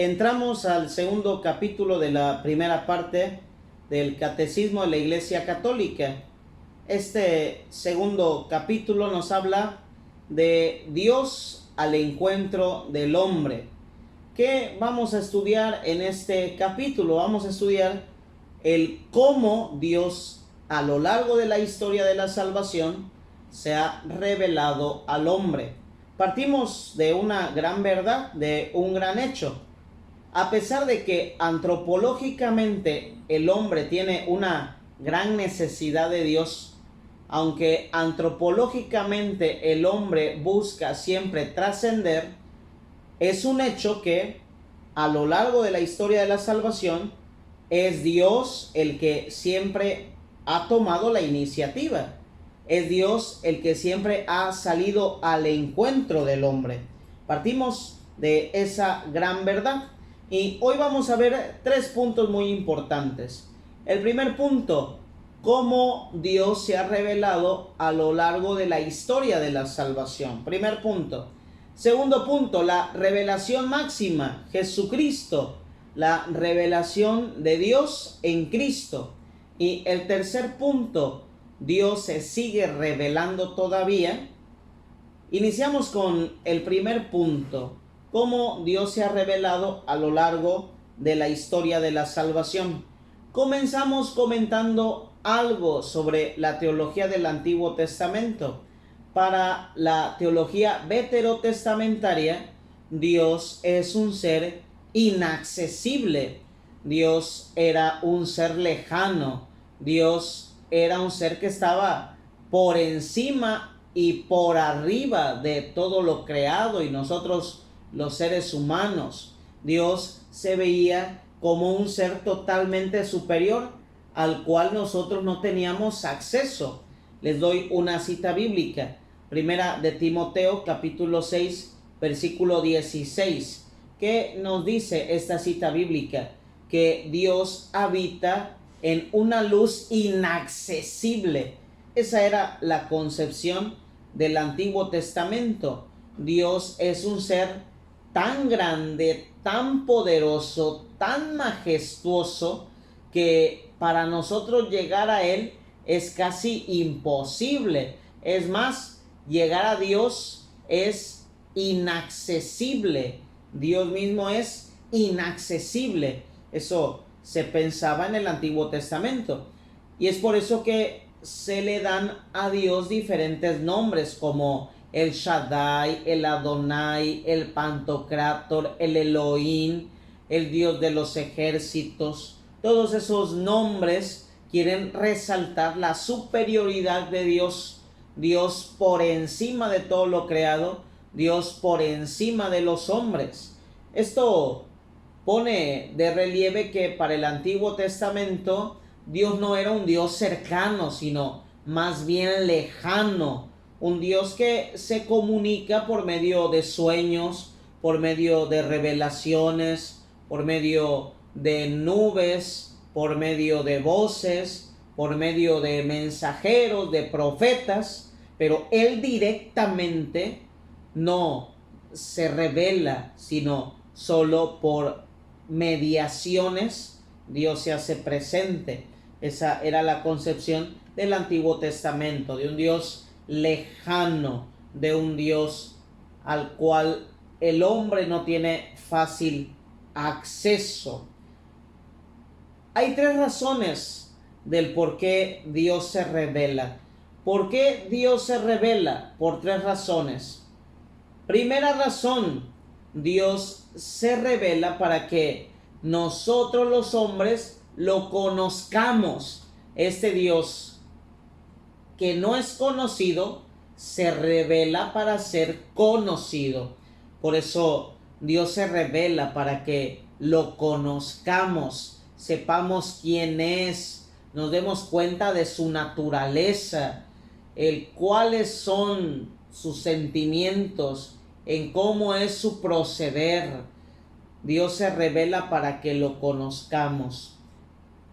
entramos al segundo capítulo de la primera parte del Catecismo de la Iglesia Católica. Este segundo capítulo nos habla de Dios al encuentro del hombre. ¿Qué vamos a estudiar en este capítulo? Vamos a estudiar el cómo Dios a lo largo de la historia de la salvación se ha revelado al hombre. Partimos de una gran verdad, de un gran hecho. A pesar de que antropológicamente el hombre tiene una gran necesidad de Dios, aunque antropológicamente el hombre busca siempre trascender, es un hecho que a lo largo de la historia de la salvación es Dios el que siempre ha tomado la iniciativa. Es Dios el que siempre ha salido al encuentro del hombre. Partimos de esa gran verdad y hoy vamos a ver 3 puntos muy importantes. El primer punto, cómo Dios se ha revelado a lo largo de la historia de la salvación. Primer punto. Segundo punto, la revelación máxima, Jesucristo, la revelación de Dios en Cristo. Y el tercer punto, Dios se sigue revelando todavía. Iniciamos con el primer punto, cómo Dios se ha revelado a lo largo de la historia de la salvación. Comenzamos comentando algo sobre la teología del Antiguo Testamento. Para la teología veterotestamentaria, Dios es un ser inaccesible. Dios era un ser lejano. Dios era un ser que estaba por encima y por arriba de todo lo creado y nosotros los seres humanos. Dios se veía como un ser totalmente superior al cual nosotros no teníamos acceso. Les doy una cita bíblica. Primera de Timoteo, capítulo 6, versículo 16. ¿Qué nos dice esta cita bíblica? Que Dios habita en una luz inaccesible. Esa era la concepción del Antiguo Testamento. Dios es un ser tan grande, tan poderoso, tan majestuoso, que para nosotros llegar a Él es casi imposible. Es más, llegar a Dios es inaccesible. Dios mismo es inaccesible. Eso se pensaba en el Antiguo Testamento. Y es por eso que se le dan a Dios diferentes nombres como el Shaddai, el Adonai, el Pantocrátor, el Elohim, el Dios de los ejércitos. Todos esos nombres quieren resaltar la superioridad de Dios. Dios por encima de todo lo creado, Dios por encima de los hombres. Esto pone de relieve que para el Antiguo Testamento Dios no era un Dios cercano, sino más bien lejano. Un Dios que se comunica por medio de sueños, por medio de revelaciones, por medio de nubes, por medio de voces, por medio de mensajeros, de profetas, pero Él directamente no se revela, sino solo por mediaciones Dios se hace presente. Esa era la concepción del Antiguo Testamento, de un Dios lejano, de un Dios al cual el hombre no tiene fácil acceso. Hay 3 razones del por qué Dios se revela. ¿Por qué Dios se revela? Por 3 razones. Primera razón, Dios se revela para que nosotros los hombres lo conozcamos. Este Dios que no es conocido se revela para ser conocido. Por eso Dios se revela para que lo conozcamos, sepamos quién es, nos demos cuenta de su naturaleza, cuáles son sus sentimientos, en cómo es su proceder. Dios se revela para que lo conozcamos.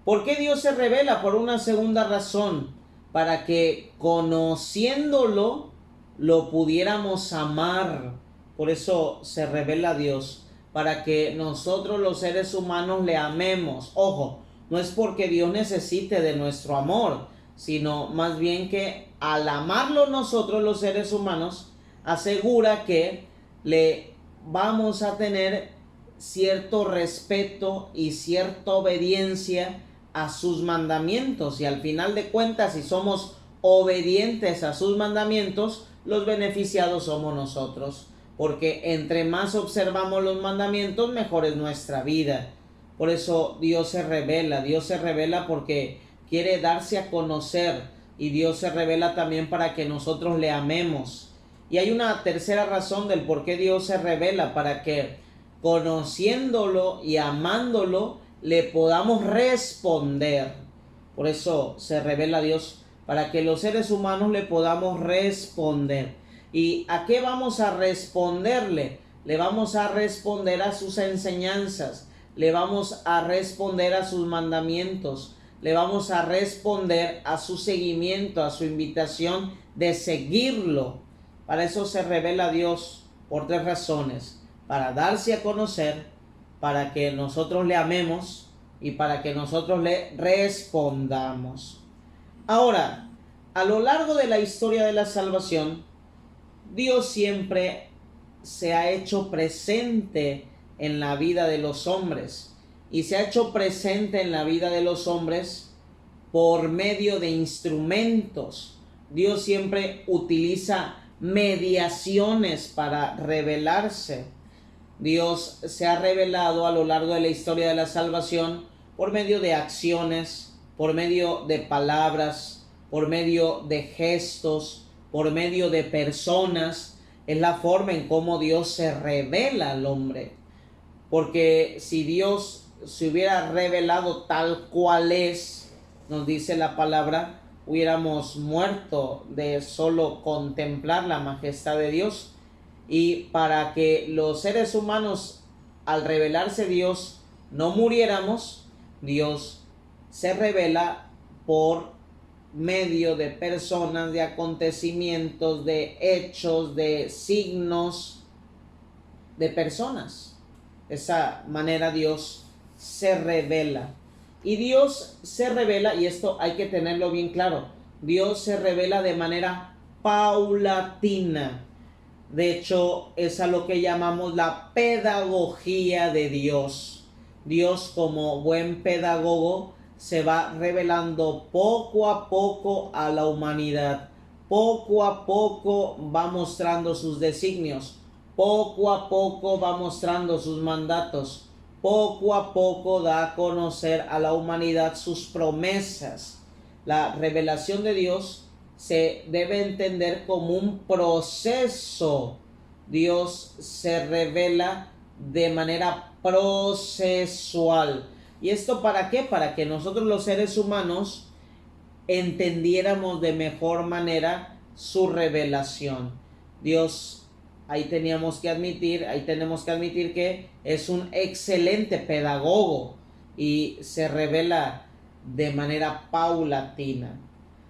¿Por qué Dios se revela? Por una segunda razón, para que conociéndolo lo pudiéramos amar. Por eso se revela Dios, para que nosotros los seres humanos le amemos. Ojo, no es porque Dios necesite de nuestro amor, sino más bien que al amarlo nosotros los seres humanos, asegura que le vamos a tener cierto respeto y cierta obediencia a sus mandamientos, y al final de cuentas, si somos obedientes a sus mandamientos, los beneficiados somos nosotros, porque entre más observamos los mandamientos, mejor es nuestra vida. Por eso Dios se revela porque quiere darse a conocer, y Dios se revela también para que nosotros le amemos. Y hay una tercera razón del por qué Dios se revela: para que conociéndolo y amándolo le podamos responder. Por eso se revela Dios, para que los seres humanos le podamos responder. ¿Y a qué vamos a responderle? Le vamos a responder a sus enseñanzas, le vamos a responder a sus mandamientos, le vamos a responder a su seguimiento, a su invitación de seguirlo. Para eso se revela Dios, por tres razones: para darse a conocer, para que nosotros le amemos y para que nosotros le respondamos. Ahora, a lo largo de la historia de la salvación, Dios siempre se ha hecho presente en la vida de los hombres, y se ha hecho presente en la vida de los hombres por medio de instrumentos. Dios siempre utiliza mediaciones para revelarse. Dios se ha revelado a lo largo de la historia de la salvación por medio de acciones, por medio de palabras, por medio de gestos, por medio de personas. Es la forma en cómo Dios se revela al hombre. Porque si Dios se hubiera revelado tal cual es, nos dice la palabra, hubiéramos muerto de solo contemplar la majestad de Dios. Y para que los seres humanos, al revelarse Dios, no muriéramos, Dios se revela por medio de personas, de acontecimientos, de hechos, de signos, de personas. De esa manera Dios se revela. Y Dios se revela, y esto hay que tenerlo bien claro, Dios se revela de manera paulatina. De hecho, es a lo que llamamos la pedagogía de Dios. Dios, como buen pedagogo, se va revelando poco a poco a la humanidad. Poco a poco va mostrando sus designios. Poco a poco va mostrando sus mandatos. Poco a poco da a conocer a la humanidad sus promesas. La revelación de Dios se debe entender como un proceso. Dios se revela de manera procesual. ¿Y esto para qué? Para que nosotros los seres humanos entendiéramos de mejor manera su revelación. Dios, ahí tenemos que admitir que es un excelente pedagogo y se revela de manera paulatina.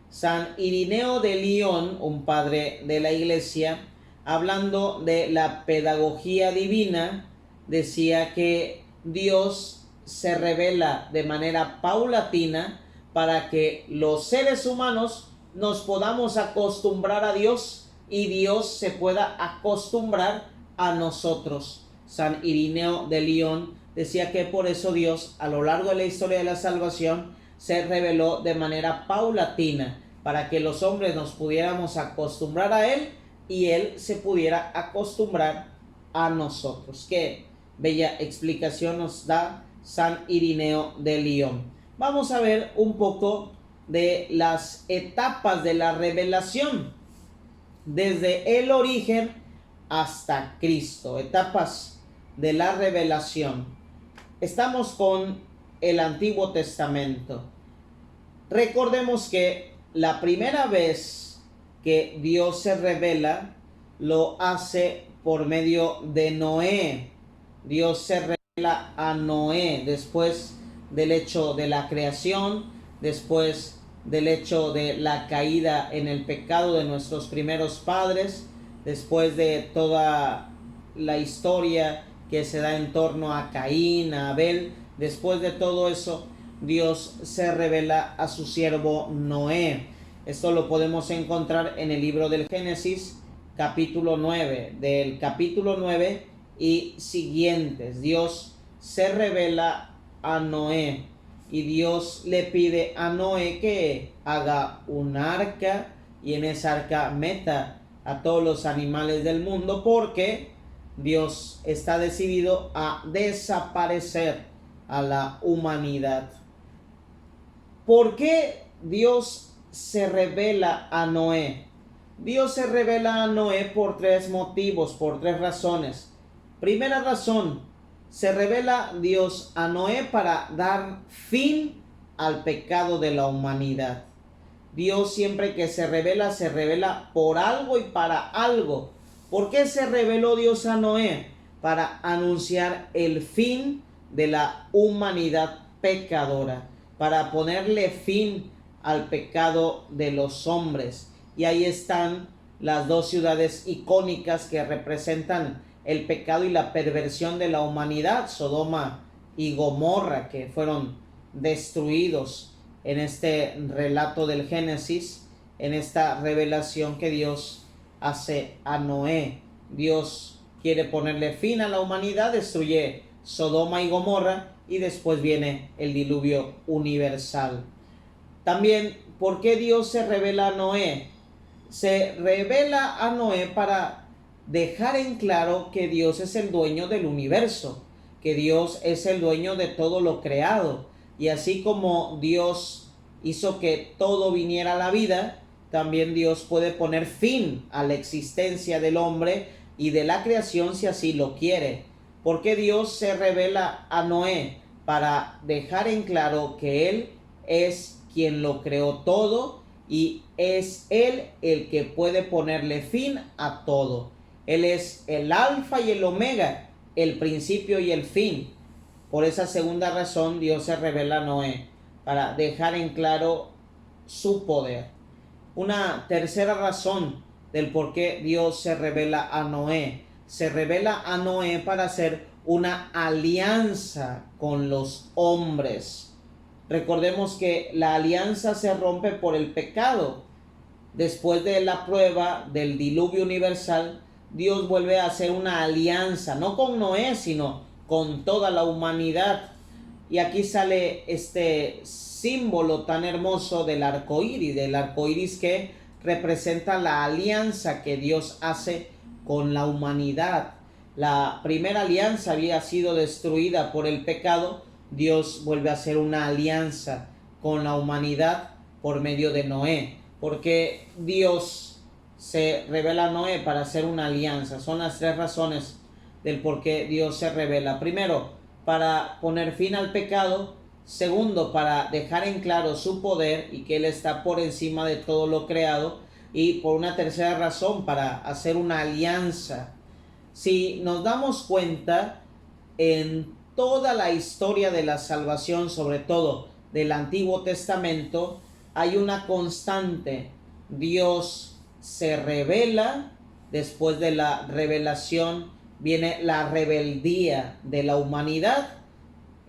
San Irineo de Lyon, un padre de la iglesia, hablando de la pedagogía divina, decía que Dios se revela de manera paulatina para que los seres humanos nos podamos acostumbrar a Dios y Dios se pueda acostumbrar a nosotros. San Irineo de Lyon decía que por eso Dios, a lo largo de la historia de la salvación, se reveló de manera paulatina, para que los hombres nos pudiéramos acostumbrar a Él y Él se pudiera acostumbrar a nosotros. Qué bella explicación nos da San Irineo de Lyon. Vamos a ver un poco de las etapas de la revelación, desde el origen hasta Cristo. Etapas de la revelación. Estamos con el Antiguo Testamento. Recordemos que la primera vez que Dios se revela lo hace por medio de Noé. Dios se revela a Noé después del hecho de la creación, después del hecho de la caída en el pecado de nuestros primeros padres, después de toda la historia que se da en torno a Caín, a Abel. Después de todo eso, Dios se revela a su siervo Noé. Esto lo podemos encontrar en el libro del Génesis, capítulo 9. Del capítulo 9 y siguientes, Dios se revela a Noé y Dios le pide a Noé que haga un arca y en esa arca meta a todos los animales del mundo, porque Dios está decidido a desaparecer a la humanidad. ¿Por qué Dios se revela a Noé? Dios se revela a Noé por tres motivos, por tres razones. Primera razón, se revela Dios a Noé para dar fin al pecado de la humanidad. Dios siempre que se revela por algo y para algo. ¿Por qué se reveló Dios a Noé? Para anunciar el fin de la humanidad pecadora, para ponerle fin al pecado de los hombres. Y ahí están las dos ciudades icónicas que representan el pecado y la perversión de la humanidad, Sodoma y Gomorra, que fueron destruidos en este relato del Génesis, en esta revelación que Dios hace a Noé. Dios quiere ponerle fin a la humanidad, destruye Sodoma y Gomorra y después viene el diluvio universal. También, ¿por qué Dios se revela a Noé? Se revela a Noé para dejar en claro que Dios es el dueño del universo, que Dios es el dueño de todo lo creado. Y así como Dios hizo que todo viniera a la vida, también Dios puede poner fin a la existencia del hombre y de la creación si así lo quiere. ¿Por qué Dios se revela a Noé? Para dejar en claro que Él es quien lo creó todo y es Él el que puede ponerle fin a todo. Él es el alfa y el omega, el principio y el fin. Por esa segunda razón Dios se revela a Noé, para dejar en claro su poder. Una tercera razón del por qué Dios se revela a Noé. Se revela a Noé para hacer una alianza con los hombres. Recordemos que la alianza se rompe por el pecado. Después de la prueba del diluvio universal, Dios vuelve a hacer una alianza, no con Noé, sino con toda la humanidad. Y aquí sale este símbolo tan hermoso del arco iris que representa la alianza que Dios hace con la humanidad. La primera alianza había sido destruida por el pecado. Dios vuelve a hacer una alianza con la humanidad por medio de Noé, porque Dios se revela a Noé para hacer una alianza. Son las tres razones del por qué Dios se revela. Primero, para poner fin al pecado. Segundo, para dejar en claro su poder y que Él está por encima de todo lo creado. Y por una tercera razón, para hacer una alianza. Si nos damos cuenta, en toda la historia de la salvación, sobre todo del Antiguo Testamento, hay una constante. Dios se revela, después de la revelación viene la rebeldía de la humanidad.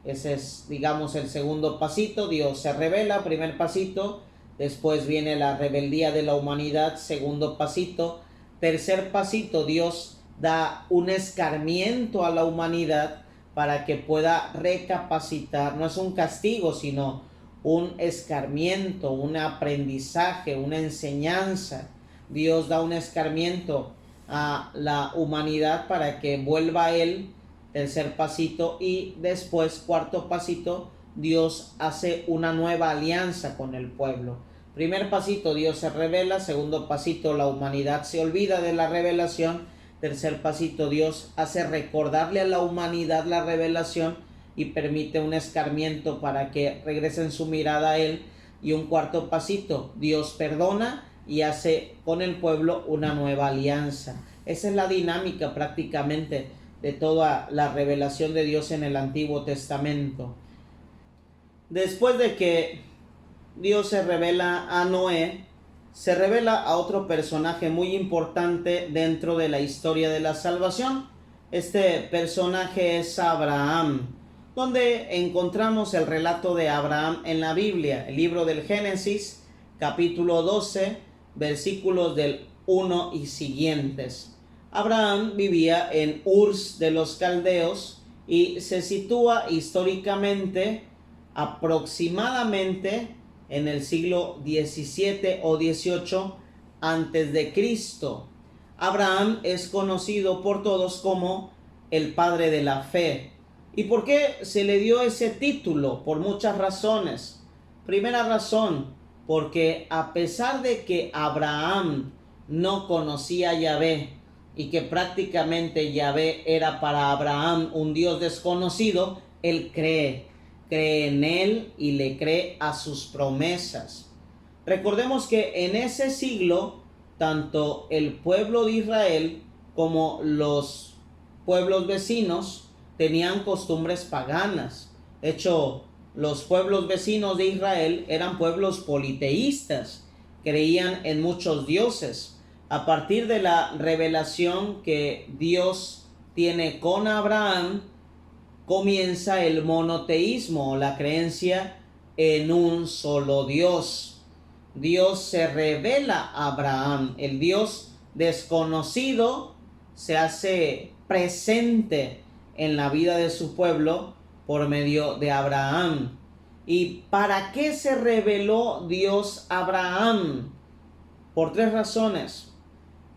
Ese es, digamos, el segundo pasito. Dios se revela, primer pasito. Después viene la rebeldía de la humanidad, segundo pasito. Tercer pasito, Dios da un escarmiento a la humanidad para que pueda recapacitar. No es un castigo, sino un escarmiento, un aprendizaje, una enseñanza. Dios da un escarmiento a la humanidad para que vuelva a Él. Tercer pasito. Y después, cuarto pasito, Dios hace una nueva alianza con el pueblo. Primer pasito, Dios se revela. Segundo pasito, la humanidad se olvida de la revelación. Tercer pasito, Dios hace recordarle a la humanidad la revelación y permite un escarmiento para que regresen su mirada a Él. Y un cuarto pasito, Dios perdona y hace con el pueblo una nueva alianza. Esa es la dinámica prácticamente de toda la revelación de Dios en el Antiguo Testamento. Después de que Dios se revela a Noé, se revela a otro personaje muy importante dentro de la historia de la salvación. Este personaje es Abraham, donde encontramos el relato de Abraham en la Biblia, el libro del Génesis, capítulo 12, versículos del 1 y siguientes. Abraham vivía en Ur de los Caldeos y se sitúa históricamente aproximadamente en el siglo XVII o XVIII antes de Cristo. Abraham es conocido por todos como el padre de la fe. ¿Y por qué se le dio ese título? Por muchas razones. Primera razón, porque a pesar de que Abraham no conocía a Yahvé y que prácticamente Yahvé era para Abraham un Dios desconocido, él cree en él y le cree a sus promesas. Recordemos que en ese siglo, tanto el pueblo de Israel como los pueblos vecinos tenían costumbres paganas. De hecho, los pueblos vecinos de Israel eran pueblos politeístas, creían en muchos dioses. A partir de la revelación que Dios tiene con Abraham, comienza el monoteísmo, la creencia en un solo Dios. Dios se revela a Abraham, el Dios desconocido se hace presente en la vida de su pueblo por medio de Abraham. ¿Y para qué se reveló Dios a Abraham? Por tres razones.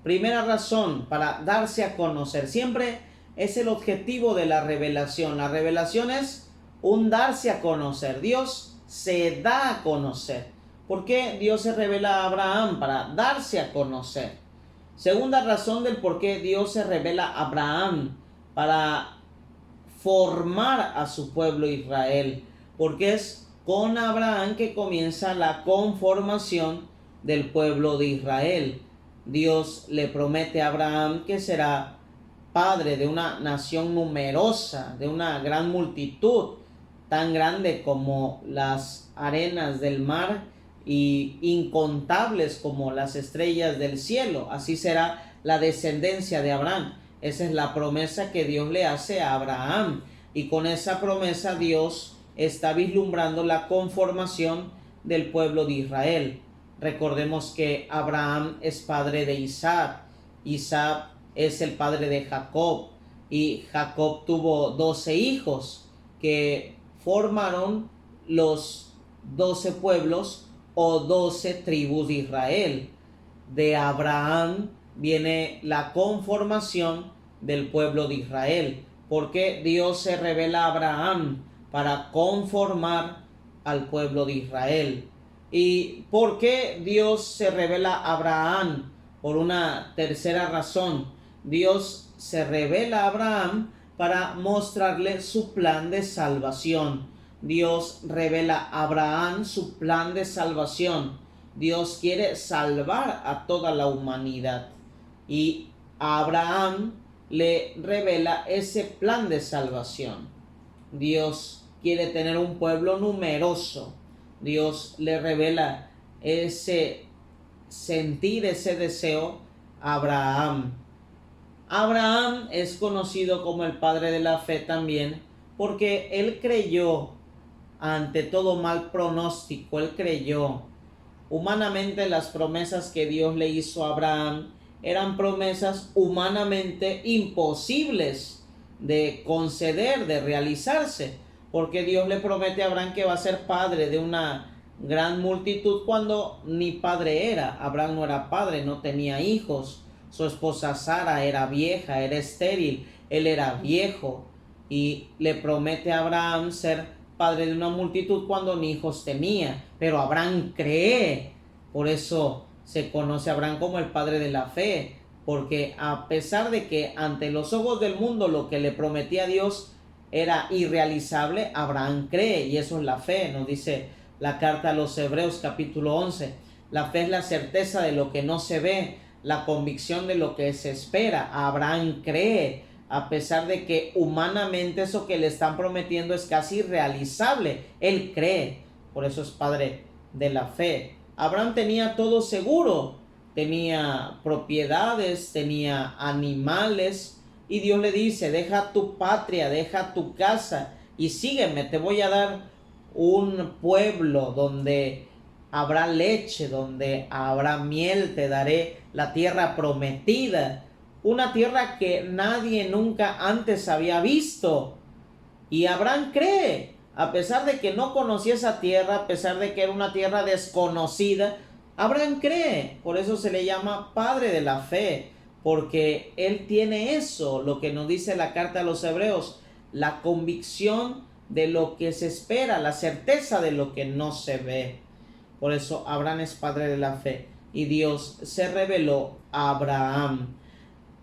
Primera razón, para darse a conocer. Siempre es el objetivo de la revelación. La revelación es un darse a conocer. Dios se da a conocer. ¿Por qué Dios se revela a Abraham? Para darse a conocer. Segunda razón del por qué Dios se revela a Abraham: para formar a su pueblo Israel. Porque es con Abraham que comienza la conformación del pueblo de Israel. Dios le promete a Abraham que será padre de una nación numerosa, de una gran multitud, tan grande como las arenas del mar y incontables como las estrellas del cielo. Así será la descendencia de Abraham. Esa es la promesa que Dios le hace a Abraham. Y con esa promesa Dios está vislumbrando la conformación del pueblo de Israel. Recordemos que Abraham es padre de Isaac. Isaac es el padre de Jacob. Y Jacob tuvo 12 hijos que formaron los 12 pueblos o 12 tribus de Israel. De Abraham viene la conformación del pueblo de Israel, porque Dios se revela a Abraham para conformar al pueblo de Israel. ¿Y por qué Dios se revela a Abraham? Por una tercera razón. Dios se revela a Abraham para mostrarle su plan de salvación. Dios revela a Abraham su plan de salvación. Dios quiere salvar a toda la humanidad y a Abraham le revela ese plan de salvación. Dios quiere tener un pueblo numeroso. Dios le revela ese sentir, ese deseo a Abraham. Abraham es conocido como el padre de la fe también porque él creyó ante todo mal pronóstico. Él creyó. Humanamente, las promesas que Dios le hizo a Abraham eran promesas humanamente imposibles de conceder, de realizarse, porque Dios le promete a Abraham que va a ser padre de una gran multitud cuando ni padre era. Abraham no era padre, no tenía hijos. Su esposa Sara era vieja, era estéril, él era viejo, y le promete a Abraham ser padre de una multitud cuando ni hijos tenía. Pero Abraham cree. Por eso se conoce a Abraham como el padre de la fe, porque a pesar de que ante los ojos del mundo lo que le prometía Dios era irrealizable, Abraham cree, y eso es la fe. Nos dice la carta a los Hebreos capítulo 11. La fe es la certeza de lo que no se ve, la convicción de lo que se espera. Abraham cree, a pesar de que humanamente eso que le están prometiendo es casi irrealizable. Él cree, por eso es padre de la fe. Abraham tenía todo seguro, tenía propiedades, tenía animales Y Dios le dice, deja tu patria, deja tu casa y sígueme, te voy a dar un pueblo donde habrá leche, donde habrá miel, te daré la tierra prometida, una tierra que nadie nunca antes había visto. Y Abraham cree, a pesar de que no conocía esa tierra, a pesar de que era una tierra desconocida, Abraham cree, por eso se le llama padre de la fe, porque él tiene eso, lo que nos dice la carta a los Hebreos, la convicción de lo que se espera, la certeza de lo que no se ve. Por eso Abraham es padre de la fe y Dios se reveló a Abraham.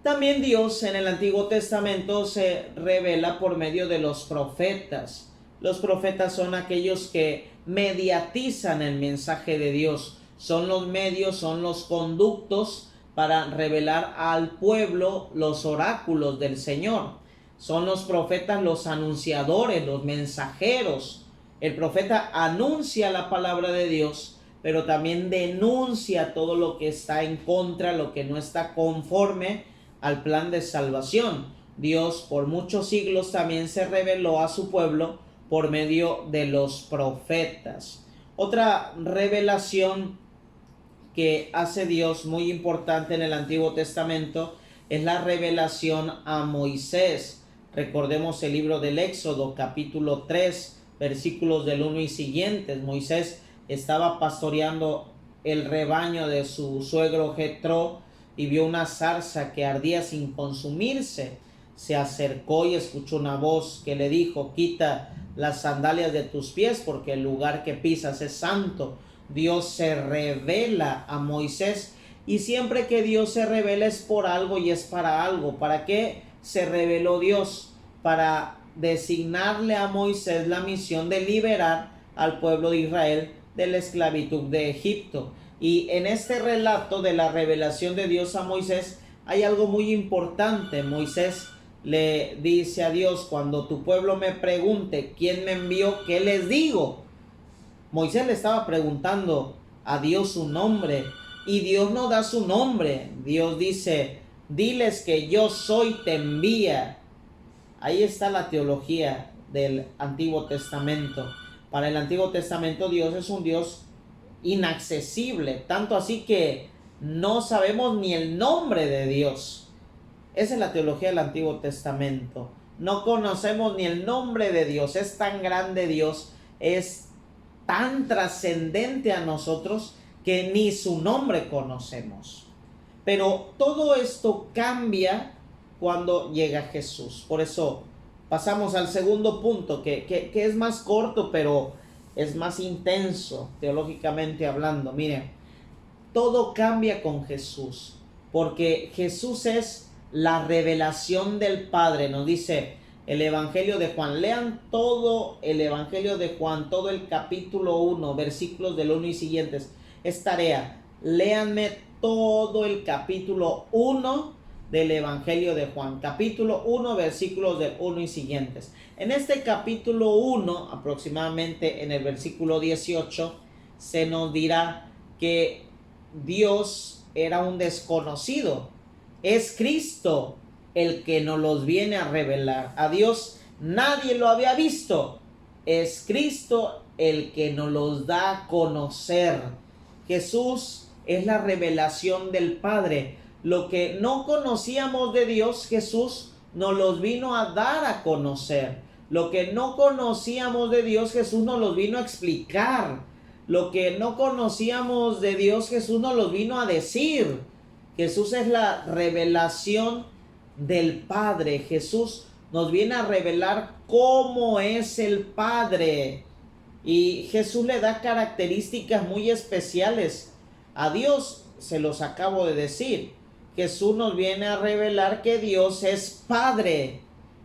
También Dios en el Antiguo Testamento se revela por medio de los profetas. Los profetas son aquellos que mediatizan el mensaje de Dios. Son los medios, son los conductos para revelar al pueblo los oráculos del Señor. Son los profetas los anunciadores, los mensajeros. El profeta anuncia la palabra de Dios, pero también denuncia todo lo que está en contra, lo que no está conforme al plan de salvación. Dios por muchos siglos también se reveló a su pueblo por medio de los profetas. Otra revelación que hace Dios muy importante en el Antiguo Testamento es la revelación a Moisés. Recordemos el libro del Éxodo, capítulo 3, versículos del 1 y siguientes. Moisés estaba pastoreando el rebaño de su suegro Jetro y vio una zarza que ardía sin consumirse. Se acercó y escuchó una voz que le dijo, quita las sandalias de tus pies porque el lugar que pisas es santo. Dios se revela a Moisés y siempre que Dios se revela es por algo y es para algo. ¿Para qué se reveló Dios? Para designarle a Moisés la misión de liberar al pueblo de Israel de la esclavitud de Egipto. Y en este relato de la revelación de Dios a Moisés hay algo muy importante. Moisés le dice a Dios, cuando tu pueblo me pregunte quién me envió, ¿qué les digo? Moisés le estaba preguntando a Dios su nombre y Dios no da su nombre. Dios dice, diles que yo soy te envía. Ahí está la teología del Antiguo Testamento. Para el Antiguo Testamento Dios es un Dios inaccesible, tanto así que no sabemos ni el nombre de Dios. Esa es la teología del Antiguo Testamento. No conocemos ni el nombre de Dios. Es tan grande Dios, es tan trascendente a nosotros que ni su nombre conocemos. Pero todo esto cambia cuando llega Jesús. Por eso pasamos al segundo punto, que es más corto, pero es más intenso teológicamente hablando. Miren, todo cambia con Jesús, porque Jesús es la revelación del Padre. Nos dice el Evangelio de Juan. Lean todo el Evangelio de Juan, todo el capítulo 1, versículos del 1 y siguientes. Es tarea. Léanme todo el capítulo 1 del Evangelio de Juan. Capítulo 1, versículos del 1 y siguientes. En este capítulo 1, aproximadamente en el versículo 18, se nos dirá que Dios era un desconocido. Es Cristo el que nos los viene a revelar. A Dios nadie lo había visto. Es Cristo el que nos los da a conocer. Jesús es la revelación del Padre. Lo que no conocíamos de Dios, Jesús nos los vino a dar a conocer. Lo que no conocíamos de Dios, Jesús nos los vino a explicar. Lo que no conocíamos de Dios, Jesús nos los vino a decir. Jesús es la revelación del Padre. Jesús nos viene a revelar cómo es el Padre. Y Jesús le da características muy especiales. A Dios se los acabo de decir. Jesús nos viene a revelar que Dios es Padre.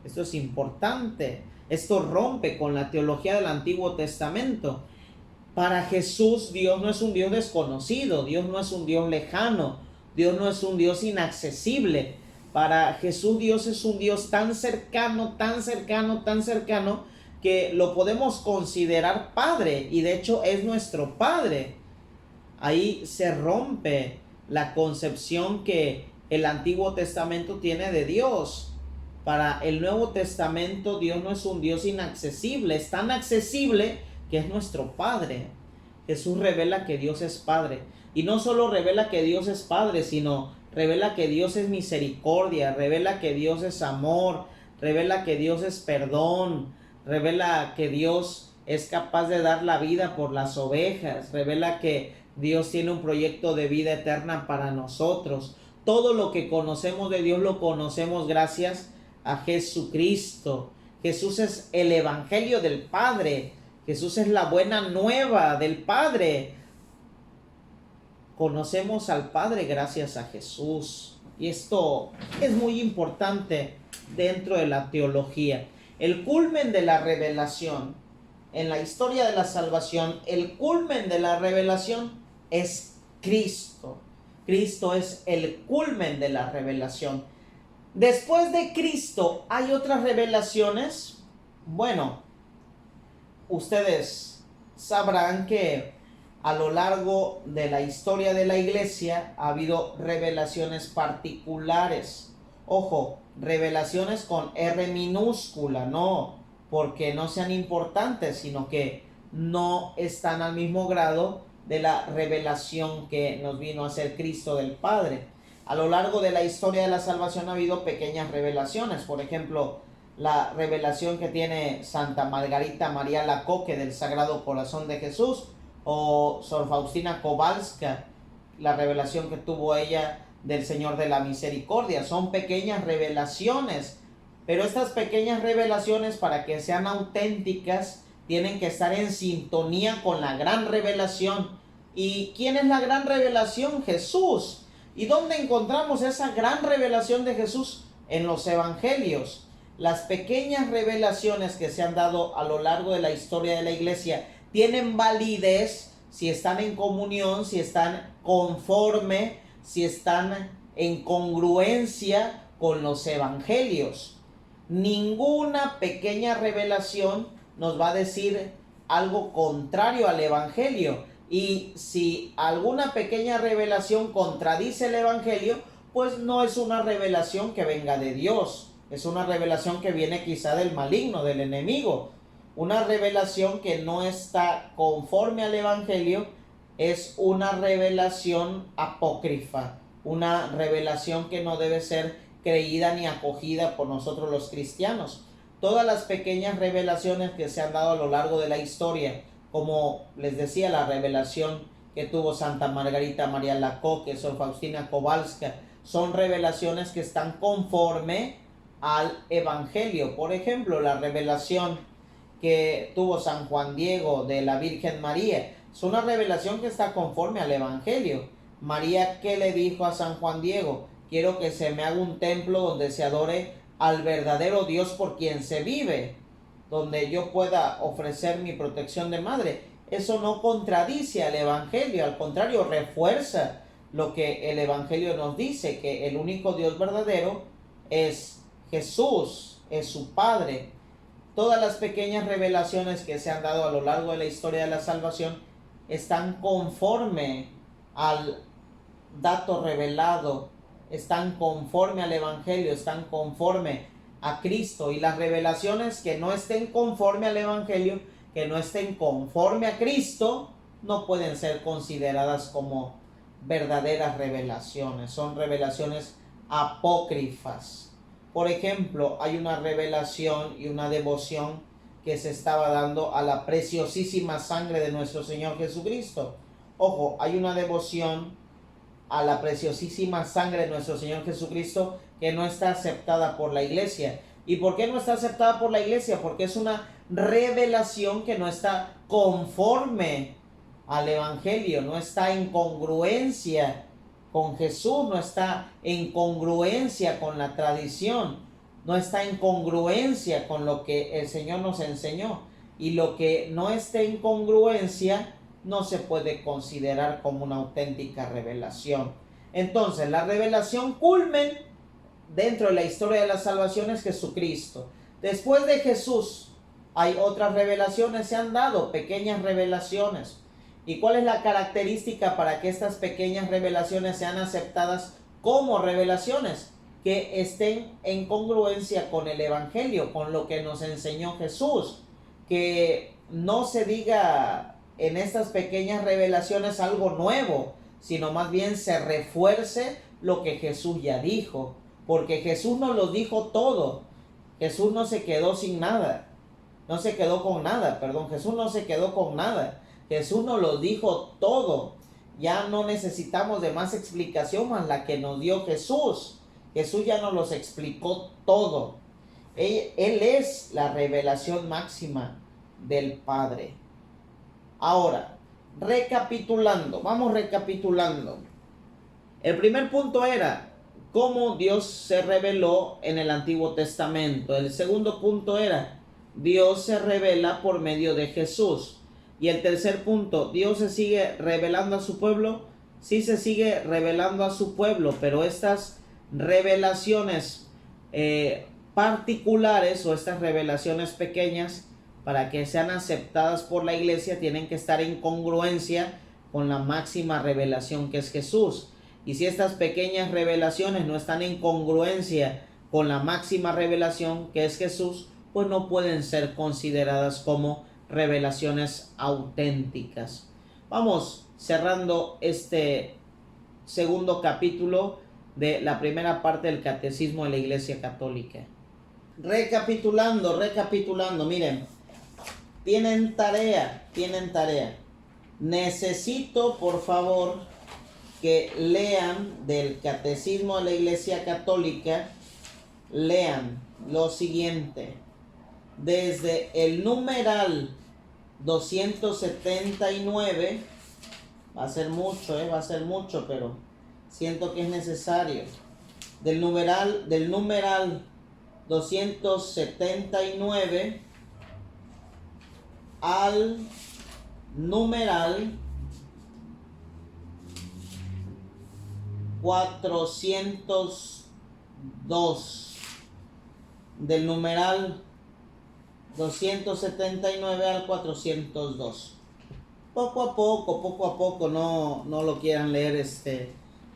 Esto es importante. Esto rompe con la teología del Antiguo Testamento. Para Jesús, Dios no es un Dios desconocido. Dios no es un Dios lejano. Dios no es un Dios inaccesible. Para Jesús, Dios es un Dios tan cercano, tan cercano, tan cercano, que lo podemos considerar Padre. Y de hecho es nuestro Padre. Ahí se rompe la concepción que el Antiguo Testamento tiene de Dios. Para el Nuevo Testamento, Dios no es un Dios inaccesible, es tan accesible que es nuestro Padre. Jesús revela que Dios es Padre. Y no solo revela que Dios es Padre, sino revela que Dios es misericordia, revela que Dios es amor, revela que Dios es perdón, revela que Dios es capaz de dar la vida por las ovejas, revela que Dios tiene un proyecto de vida eterna para nosotros. Todo lo que conocemos de Dios lo conocemos gracias a Jesucristo. Jesús es el evangelio del Padre. Jesús es la buena nueva del Padre. Conocemos al Padre gracias a Jesús. Y esto es muy importante dentro de la teología. El culmen de la revelación, en la historia de la salvación, el culmen de la revelación es Cristo. Cristo es el culmen de la revelación. Después de Cristo, ¿hay otras revelaciones? Bueno, ustedes sabrán que a lo largo de la historia de la iglesia ha habido revelaciones particulares. Ojo, revelaciones con R minúscula, no porque no sean importantes, sino que no están al mismo grado de la revelación que nos vino a hacer Cristo del Padre. A lo largo de la historia de la salvación ha habido pequeñas revelaciones. Por ejemplo, la revelación que tiene Santa Margarita María Alacoque del Sagrado Corazón de Jesús, o Sor Faustina Kowalska, la revelación que tuvo ella del Señor de la Misericordia. Son pequeñas revelaciones, pero estas pequeñas revelaciones, para que sean auténticas, tienen que estar en sintonía con la gran revelación. ¿Y quién es la gran revelación? Jesús. ¿Y dónde encontramos esa gran revelación de Jesús? En los evangelios. Las pequeñas revelaciones que se han dado a lo largo de la historia de la iglesia tienen validez si están en comunión, si están conforme, si están en congruencia con los evangelios. Ninguna pequeña revelación nos va a decir algo contrario al evangelio. Y si alguna pequeña revelación contradice el evangelio, pues no es una revelación que venga de Dios. Es una revelación que viene quizá del maligno, del enemigo. Una revelación que no está conforme al evangelio es una revelación apócrifa. Una revelación que no debe ser creída ni acogida por nosotros los cristianos. Todas las pequeñas revelaciones que se han dado a lo largo de la historia, como les decía, la revelación que tuvo Santa Margarita María Alacoque, Sor Faustina Kowalska, son revelaciones que están conforme al evangelio. Por ejemplo, la revelación que tuvo San Juan Diego de la Virgen María es una revelación que está conforme al evangelio. María, ¿qué le dijo a San Juan Diego? Quiero que se me haga un templo donde se adore al verdadero Dios por quien se vive, donde yo pueda ofrecer mi protección de madre. Eso no contradice al evangelio, al contrario, refuerza lo que el evangelio nos dice, que el único Dios verdadero es Jesús, es su Padre. Todas las pequeñas revelaciones que se han dado a lo largo de la historia de la salvación están conforme al dato revelado, están conforme al evangelio, están conforme a Cristo. Y las revelaciones que no estén conforme al evangelio, que no estén conforme a Cristo, no pueden ser consideradas como verdaderas revelaciones. Son revelaciones apócrifas. Por ejemplo, hay una revelación y una devoción que se estaba dando a la preciosísima sangre de nuestro Señor Jesucristo. Ojo, hay una devoción a la preciosísima sangre de nuestro Señor Jesucristo que no está aceptada por la iglesia. ¿Y por qué no está aceptada por la iglesia? Porque es una revelación que no está conforme al evangelio, no está en congruencia con Jesús, no está en congruencia con la tradición, no está en congruencia con lo que el Señor nos enseñó. Y lo que no esté en congruencia no se puede considerar como una auténtica revelación. Entonces, la revelación culmen dentro de la historia de la salvación es Jesucristo. Después de Jesús hay otras revelaciones, se han dado pequeñas revelaciones. ¿Y cuál es la característica para que estas pequeñas revelaciones sean aceptadas como revelaciones? que estén en congruencia con el Evangelio, con lo que nos enseñó Jesús. Que no se diga en estas pequeñas revelaciones algo nuevo, sino más bien se refuerce lo que Jesús ya dijo. Porque Jesús nos lo dijo todo. Jesús no se quedó sin nada. No se quedó con nada, perdón. Jesús no se quedó con nada. Jesús nos lo dijo todo. Ya no necesitamos de más explicación más la que nos dio Jesús. Jesús ya nos los explicó todo. Él es la revelación máxima del Padre. Ahora, vamos recapitulando. El primer punto era cómo Dios se reveló en el Antiguo Testamento. El segundo punto era Dios se revela por medio de Jesús. Y el tercer punto, ¿Dios se sigue revelando a su pueblo? Sí, se sigue revelando a su pueblo, pero estas revelaciones particulares o estas revelaciones pequeñas, para que sean aceptadas por la iglesia, tienen que estar en congruencia con la máxima revelación que es Jesús. Y si estas pequeñas revelaciones no están en congruencia con la máxima revelación que es Jesús, pues no pueden ser consideradas como revelaciones auténticas. Vamos cerrando este segundo capítulo de la primera parte del Catecismo de la Iglesia Católica. Recapitulando, miren, tienen tarea. Necesito, por favor, que lean del Catecismo de la Iglesia Católica, lean lo siguiente. Desde el numeral 279, va a ser mucho, pero siento que es necesario. Del numeral 279 al numeral 402. Del numeral 279 al 402. Poco a poco, no lo quieran leer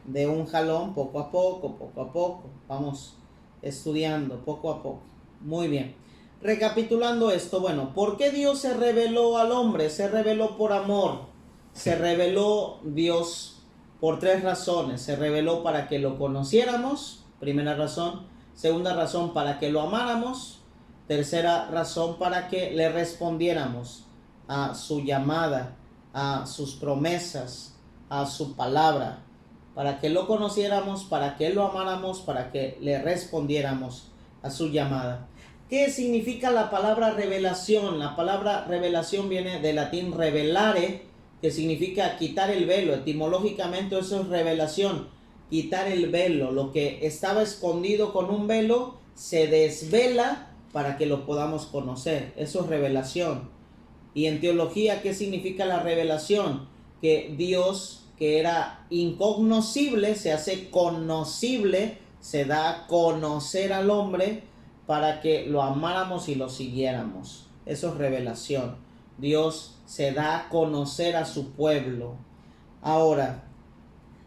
de un jalón, poco a poco. Vamos estudiando poco a poco. Muy bien. Recapitulando esto, bueno, ¿por qué Dios se reveló al hombre? Se reveló por amor. Se reveló Dios por tres razones. Se reveló para que lo conociéramos, primera razón. Segunda razón, para que lo amáramos. Tercera razón, para que le respondiéramos a su llamada, a sus promesas, a su palabra. Para que lo conociéramos, para que lo amáramos, para que le respondiéramos a su llamada. ¿Qué significa la palabra revelación? La palabra revelación viene del latín revelare, que significa quitar el velo. Etimológicamente eso es revelación, quitar el velo. Lo que estaba escondido con un velo se desvela para que lo podamos conocer. Eso es revelación. Y en teología, ¿qué significa la revelación? Que Dios, que era incognoscible, se hace conocible, se da a conocer al hombre para que lo amáramos y lo siguiéramos. Eso es revelación. Dios se da a conocer a su pueblo. Ahora,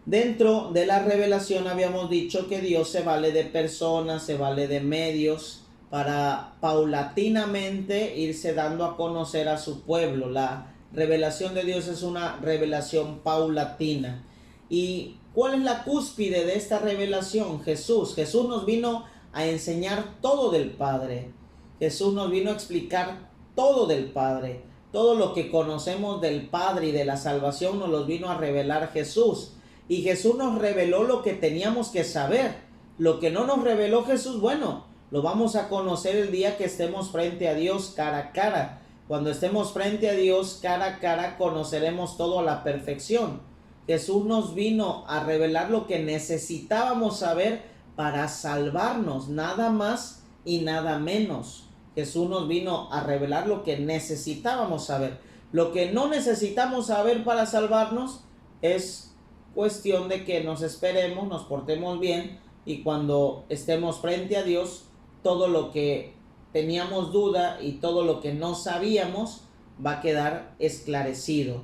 dentro de la revelación habíamos dicho que Dios se vale de personas, se vale de medios, para paulatinamente irse dando a conocer a su pueblo. La revelación de Dios es una revelación paulatina. ¿Y cuál es la cúspide de esta revelación? Jesús. Jesús nos vino a enseñar todo del Padre. Jesús nos vino a explicar todo del Padre. Todo lo que conocemos del Padre y de la salvación nos lo vino a revelar Jesús. Y Jesús nos reveló lo que teníamos que saber. Lo que no nos reveló Jesús, bueno, lo vamos a conocer el día que estemos frente a Dios cara a cara. Cuando estemos frente a Dios cara a cara, conoceremos todo a la perfección. Jesús nos vino a revelar lo que necesitábamos saber para salvarnos, nada más y nada menos. Jesús nos vino a revelar lo que necesitábamos saber. Lo que no necesitamos saber para salvarnos es cuestión de que nos esperemos, nos portemos bien, y cuando estemos frente a Dios, todo lo que teníamos duda y todo lo que no sabíamos va a quedar esclarecido.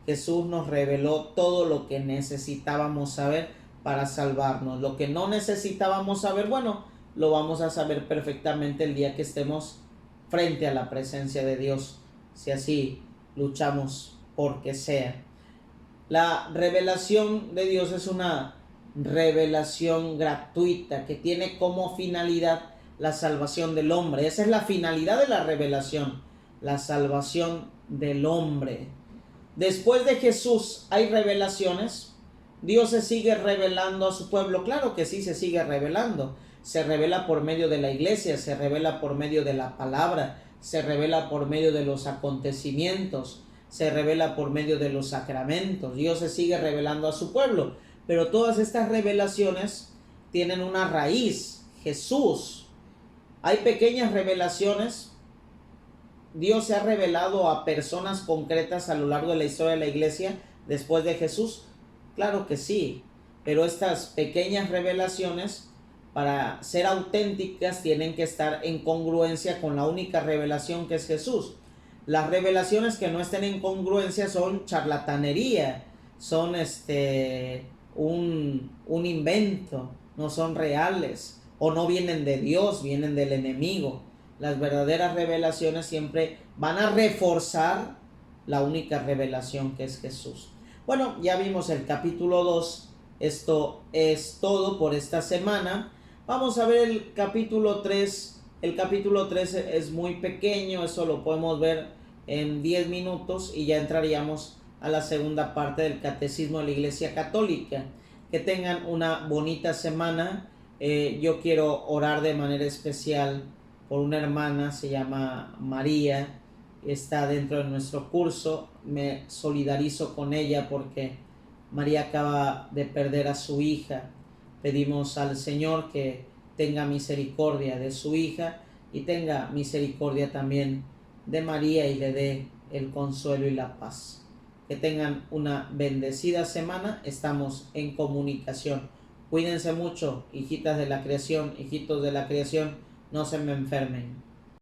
Jesús nos reveló todo lo que necesitábamos saber para salvarnos. Lo que no necesitábamos saber, bueno, lo vamos a saber perfectamente el día que estemos frente a la presencia de Dios, si así luchamos porque sea. La revelación de Dios es una revelación gratuita que tiene como finalidad la salvación del hombre. Esa es la finalidad de la revelación, la salvación del hombre. Después de Jesús hay revelaciones. Dios se sigue revelando a su pueblo. Claro que sí, se sigue revelando. Se revela por medio de la iglesia, se revela por medio de la palabra, se revela por medio de los acontecimientos, se revela por medio de los sacramentos. Dios se sigue revelando a su pueblo. Pero todas estas revelaciones tienen una raíz, Jesús. Hay pequeñas revelaciones. Dios se ha revelado a personas concretas a lo largo de la historia de la iglesia después de Jesús. Claro que sí, pero estas pequeñas revelaciones, para ser auténticas, tienen que estar en congruencia con la única revelación que es Jesús. Las revelaciones que no estén en congruencia son charlatanería, son un invento, no son reales, o no vienen de Dios, vienen del enemigo. Las verdaderas revelaciones siempre van a reforzar la única revelación que es Jesús. Bueno, ya vimos el capítulo 2. Esto es todo por esta semana. Vamos a ver el capítulo 3. El capítulo 3 es muy pequeño, eso lo podemos ver en 10 minutos y ya entraríamos a la segunda parte del Catecismo de la Iglesia Católica. Que tengan una bonita semana. Yo quiero orar de manera especial por una hermana, se llama María, está dentro de nuestro curso. Me solidarizo con ella porque María acaba de perder a su hija. Pedimos al Señor que tenga misericordia de su hija y tenga misericordia también de María y le dé el consuelo y la paz. Que tengan una bendecida semana. Estamos en comunicación. Cuídense mucho, hijitas de la creación, hijitos de la creación. No se me enfermen.